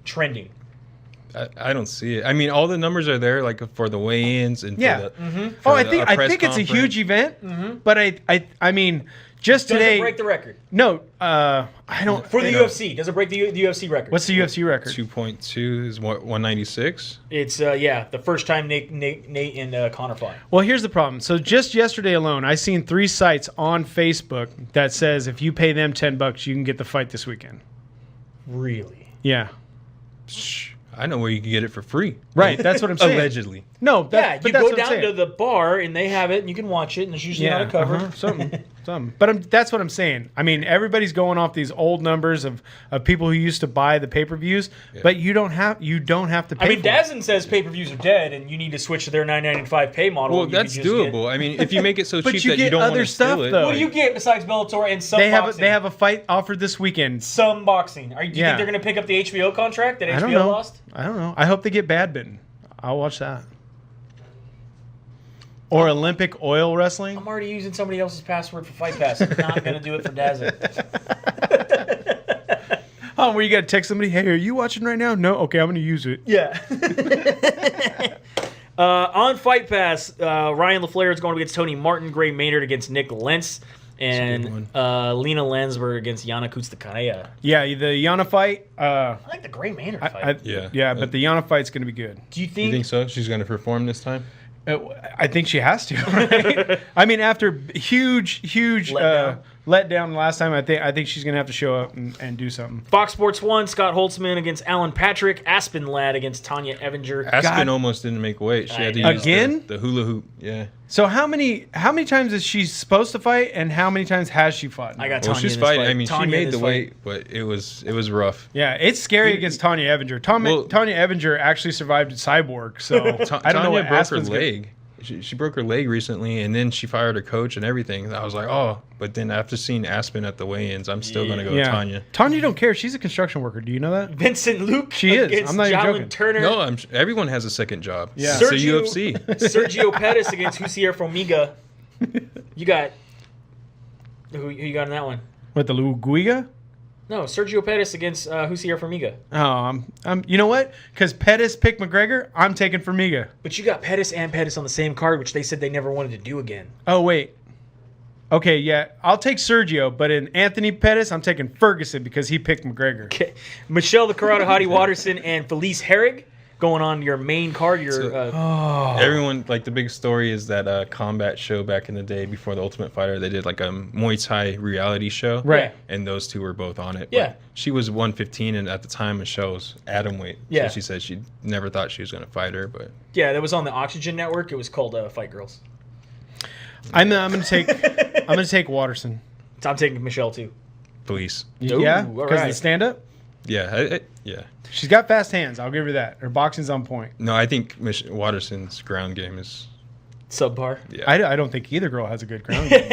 I don't see it. I mean, all the numbers are there, like for the weigh-ins and Yeah. for I the think it's a huge event. But I mean, just Does today. it break the record? No, I don't. For the UFC, does it break the UFC record? What's the UFC record? 2.2 is what, 196. It's the first time Nate and Conor fought. Well, here's the problem. So just yesterday alone, I seen 3 sites on Facebook that says if you pay them $10, you can get the fight this weekend. Really? Yeah. I know where you can get it for free. Right. That's what I'm saying. Allegedly. No. You that's go what I'm down saying. to the bar and they have it and you can watch it and there's usually not a cover. Something. But that's what I'm saying. I mean, everybody's going off these old numbers of people who used to buy the pay-per-views, but you don't have to pay. I mean, for it. Dazn says pay-per-views are dead and you need to switch to their $9.95 pay model. Well, that's doable. I mean, if you make it so But cheap you that you get don't want other to steal stuff, it. though. What do you get besides Bellator and some They boxing? have a fight offered this weekend. Some boxing. Do you Yeah. think they're going to pick up the HBO contract that I don't HBO know. lost? I don't know. I hope they get Badminton. I'll watch that. Or Olympic oil wrestling. I'm already using somebody else's password for Fight Pass. I'm not going to do it for Dazn. Oh, where you got to text somebody, hey, are you watching right now? No? Okay, I'm going to use it. Yeah. On Fight Pass, Ryan LaFleur is going against Tony Martin, Gray Maynard against Nick Lentz, and Lena Landsberg against Yana Kutstakaya. Yeah, the Yana fight. I like the Gray Maynard fight. Yeah, but the Yana fight's going to be good. Do you You think think so? She's going to perform this time? I think she has to. Right? I mean, after huge letdown last time, I think she's gonna have to show up and do something. Fox Sports 1, Scott Holtzman against Alan Patrick, Aspen Ladd against Tanya Evinger. Aspen almost didn't make weight. She had to use Again? the hula hoop. Yeah. So how many times is she supposed to fight, and how many times has she fought? I got Well, Tanya she's in this fighting. fight. I mean, Tanya she in made this the fight. weight, but it was rough. Yeah, it's scary against Tanya Evinger. Tanya Evinger actually survived at Cyborg, so I don't know what Tanya broke her Aspen's leg. She broke her leg recently, and then she fired her coach and everything. I was like, oh. But then after seeing Aspen at the weigh-ins, I'm still going to go with Tanya. Tanya don't care. She's a construction worker. Do you know that? Vincent Luke She is. against I'm not even Jalen joking. Turner. No, everyone has a second job. Yeah. It's a UFC. Sergio Pettis against Husier Formiga. You got who you got in that one? What, the Luguiga? No, Sergio Pettis against Husier Formiga. Oh, I'm. You know what? Because Pettis picked McGregor, I'm taking Formiga. But you got Pettis and Pettis on the same card, which they said they never wanted to do again. Oh wait. Okay, yeah, I'll take Sergio, but in Anthony Pettis, I'm taking Ferguson because he picked McGregor. Okay. Michelle the Karate Hottie Watterson and Felice Herrig going on your main card. Everyone, like, the big story is that combat show back in the day before the Ultimate Fighter. They did like a Muay Thai reality show, Right. And those two were both on it. Yeah. But she was 115, and at the time Michelle was atom weight. Yeah. So she said she never thought she was going to fight her, but Yeah, that was on the Oxygen Network. It was called Fight Girls. I'm gonna take Watterson. So I'm taking Michelle too. police. Yeah, all because right. the stand-up. Yeah, yeah. She's got fast hands. I'll give her that. Her boxing's on point. No, I think Watterson's ground game is. Subpar. Yeah. I don't think either girl has a good ground game.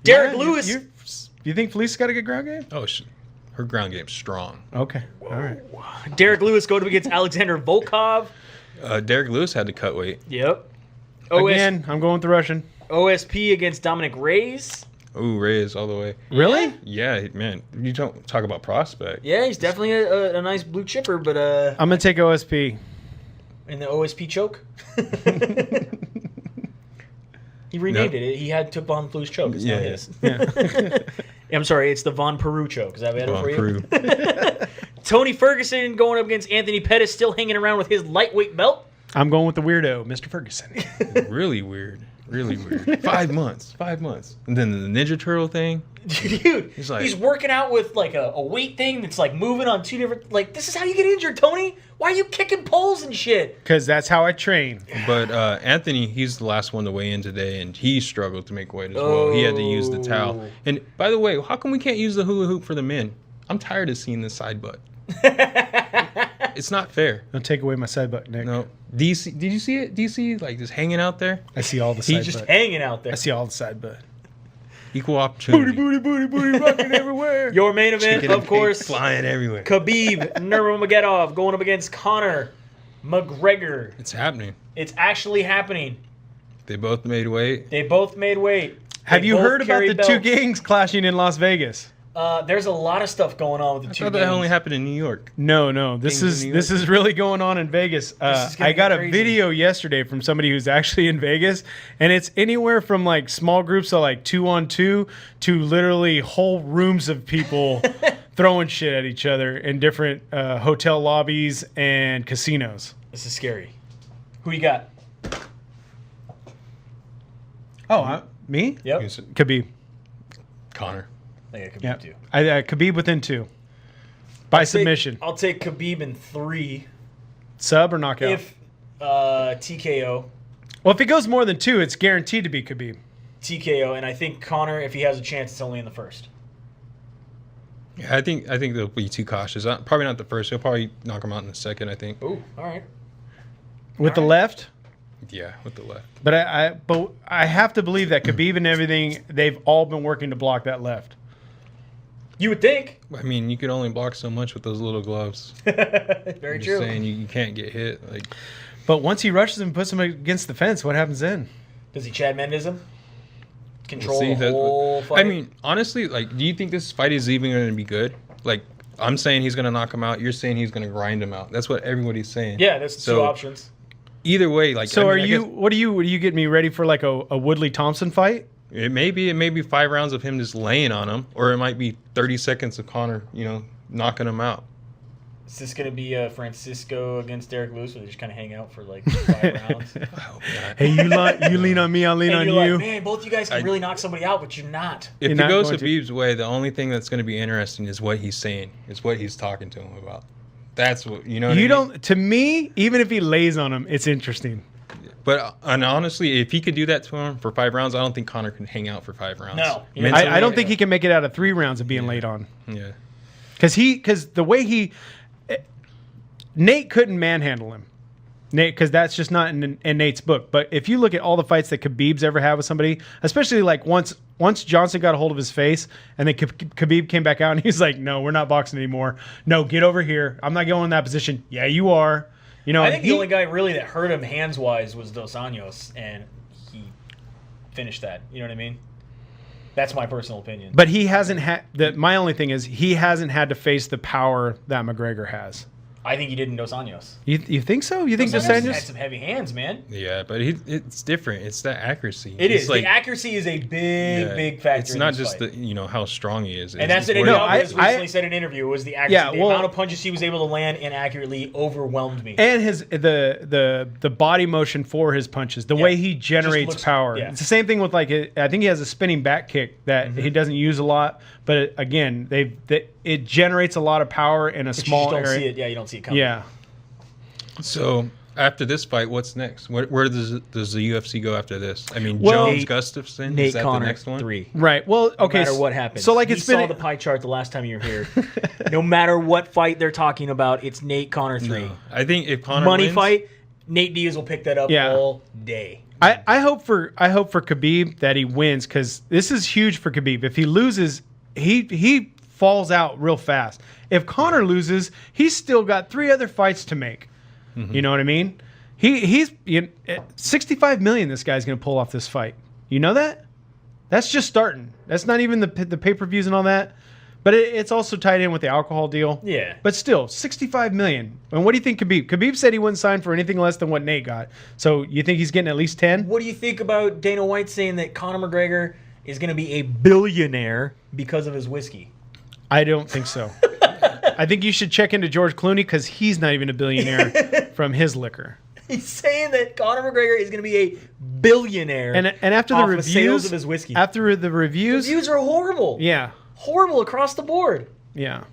Derek Yeah, Lewis. You think Felice's got a good ground game? Oh, her ground game's strong. Okay, all right. Derek Lewis going up against Alexander Volkov. Derek Lewis had to cut weight. Yep. Again, I'm going with the Russian. OSP against Dominic Reyes. Ooh, Reyes all the way. Really? Yeah, man. You don't talk about prospect. Yeah, he's definitely a nice blue chipper, but I'm gonna take OSP. in the OSP choke. He renamed it. He took Von Flu's choke. It's not his. Yeah. I'm sorry, it's the Von Peru choke. Is that better Von for you? Peru. Tony Ferguson going up against Anthony Pettis, still hanging around with his lightweight belt. I'm going with the weirdo, Mr. Ferguson. Really weird. Really weird. 5 months. 5 months. And then the Ninja Turtle thing. Dude, he's working out with like a weight thing that's like moving on two different. Like, this is how you get injured, Tony. Why are you kicking poles and shit? Because that's how I train. But Anthony, he's the last one to weigh in today, and he struggled to make weight as well. He had to use the towel. And by the way, how come we can't use the hula hoop for the men? I'm tired of seeing the side butt. It's not fair. Don't take away my side butt, Nick. No. DC, did you see it? DC, like, just hanging out there? I see all the side He just butt. Hanging out there. I see all the side butt. Equal opportunity. Booty, rocking everywhere. Your main event, Chicken and of course, pig flying everywhere. Khabib Nurmagomedov going up against Conor McGregor. It's happening. It's actually happening. They both made weight. They both made weight. Have you both heard about carry the two belts. gangs clashing in Las Vegas? There's a lot of stuff going on with the I two thought that gangs. only happened in New York. No. This Gangs in New is really going on in Vegas. is gonna I got get a crazy. video yesterday from somebody who's actually in Vegas, and it's anywhere from like small groups of like 2-on-2 to literally whole rooms of people throwing shit at each other in different hotel lobbies and casinos. This is scary. Who you got? Oh, me? Yep. Khabib. Connor. I think I could Yeah, be 2. Khabib within 2 by submission. I'll take Khabib in 3 Sub or knockout? if TKO. Well, if he goes more than 2, it's guaranteed to be Khabib. TKO, and I think Conor, if he has a chance, it's only in the first. Yeah, I think they'll be too cautious. Probably not the first. He'll probably knock him out in the second, I think. Ooh, all right. With the All right. left? Yeah, with the left. But I have to believe that Khabib and everything, they've all been working to block that left. You would think. I mean, you could only block so much with those little gloves. Very I'm true. just saying you can't get hit. Like, But once he rushes him and puts him against the fence, what happens then? Does he Chad Mendes him? Control see, the whole fight? I mean, honestly, like, do you think this fight is even going to be good? Like, I'm saying he's going to knock him out. You're saying he's going to grind him out. That's what everybody's saying. yeah, there's 2 So, options. Either way, like, So I mean, I guess what are you getting me ready for like a Woodley Thompson fight? it may be 5 rounds of him just laying on him, or it might be 30 seconds of Conor, knocking him out. Is this going to be Francisco against Derek Lewis, where they just kind of hang out for like 5 rounds? I hope not. Hey, you lean on me, I'll lean And on you're you. like, man, both you guys can really knock somebody out, but you're not. If You're it not goes going to. Khabib's way, the only thing that's going to be interesting is what he's saying. It's what he's talking to him about. That's what what I mean? don't. To me, even if he lays on him, it's interesting. But and honestly, if he could do that to him for 5 rounds, I don't think Conor can hang out for 5 rounds. No. Mentally, I don't think he can make it out of 3 rounds of being laid on. Yeah. Because the way Nate couldn't manhandle him. Nate, because that's just not in Nate's book. But if you look at all the fights that Khabib's ever had with somebody, especially like once Johnson got a hold of his face and then Khabib came back out and he's like, no, we're not boxing anymore. No, get over here. I'm not going in that position. Yeah, you are. I think the only guy really that hurt him hands-wise was Dos Anjos, and he finished that. You know what I mean? That's my personal opinion. But he hasn't had. My only thing is he hasn't had to face the power that McGregor has. I think he did in Dos Anjos. You think so? You think Dos Dos Anjos had Anjos? some heavy hands, man. Yeah, but it's different. It's that accuracy. It It's is. like, The accuracy is a big factor. It's in not this just fight. how strong he is. And that's what what Eddie No, Alvarez I- recently said in an interview was the accuracy. Yeah, the well- amount of punches he was able to land inaccurately overwhelmed me. And the body motion for his punches, the way he generates looks- power. yeah. It's the same thing with I think he has a spinning back kick that he doesn't use a lot, but again, it generates a lot of power in a But small you just don't area. see it. Yeah, you don't see it coming. Yeah. So after this fight, what's next? Where does the UFC go after this? I mean, Well- Jones Gustafson, Nate is that Conor the next one? 3. Right. Well, No okay. matter what happens. So like we it's been saw the pie chart the last time you were here. No matter what fight they're talking about, it's Nate Conor 3. No. I think if Conor Money wins, fight, Nate Diaz will pick that up Yeah. all day. I hope for Khabib that he wins because this is huge for Khabib. If he loses, he falls out real fast. If Conor loses, he's still got 3 other fights to make. You know what I mean? He's 65 million. This guy's going to pull off this fight. You know that? That's just starting. That's not even the pay-per-views and all that. But it's also tied in with the alcohol deal. Yeah. But still, 65 million. And what do you think Khabib? Khabib said he wouldn't sign for anything less than what Nate got. So you think he's getting at least 10? What do you think about Dana White saying that Conor McGregor is going to be a billionaire because of his whiskey? I don't think so. I think you should check into George Clooney because he's not even a billionaire from his liquor. He's saying that Conor McGregor is going to be a billionaire. And after the off of reviews, sales of his whiskey. after the reviews, Reviews are horrible. yeah, Horrible across the board. yeah.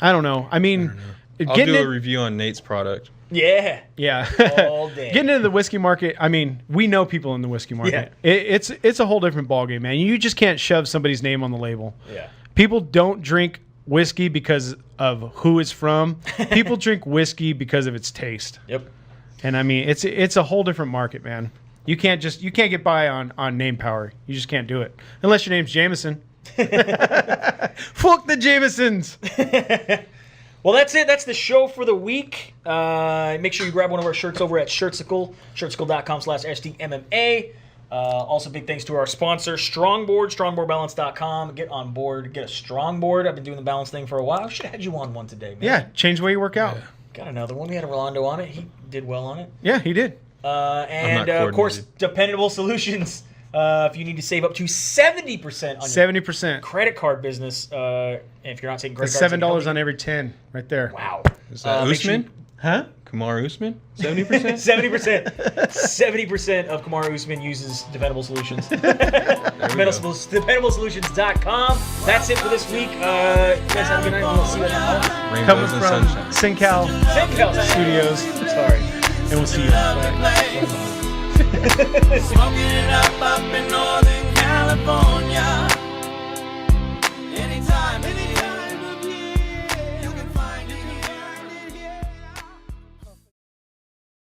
I don't know. I mean, I'll getting do a it, review on Nate's product. Yeah. yeah, All day. getting into the whiskey market. I mean, we know people in the whiskey market. It's a whole different ballgame, man. You just can't shove somebody's name on the label. Yeah. People don't drink whiskey because of who it's from. People drink whiskey because of its taste. Yep. And I mean, it's a whole different market, man. You can't get by on name power. You just can't do it unless your name's Jameson. Fuck the Jamesons. Well, that's it. That's the show for the week. Make sure you grab one of our shirts over at Shirtsicle, shirtsicle.com/SDMMA. Also, big thanks to our sponsor, Strongboard, strongboardbalance.com. Get on board. Get a Strongboard. I've been doing the balance thing for a while. Should have had you on one today, man. Yeah, change the way you work out. Yeah. Got another one. We had a Rolando on it. He did well on it. Yeah, he did. And, of course, Dependable Solutions. If you need to save up to 70% on your 70%. credit card business, if you're not taking credit That's cards. $7 on every 10 right there. Wow. Is that make sure Usman? Huh? Kamar Usman? 70%? 70% of Kamaru Usman uses Dependable Solutions. DependableSolutions.com. That's it for this week. You guys have a good night. We'll see you tomorrow. Coming Rainbows and from sunshine. SinCal Studios. Sorry. And we'll see you. Smoking it up in Northern California.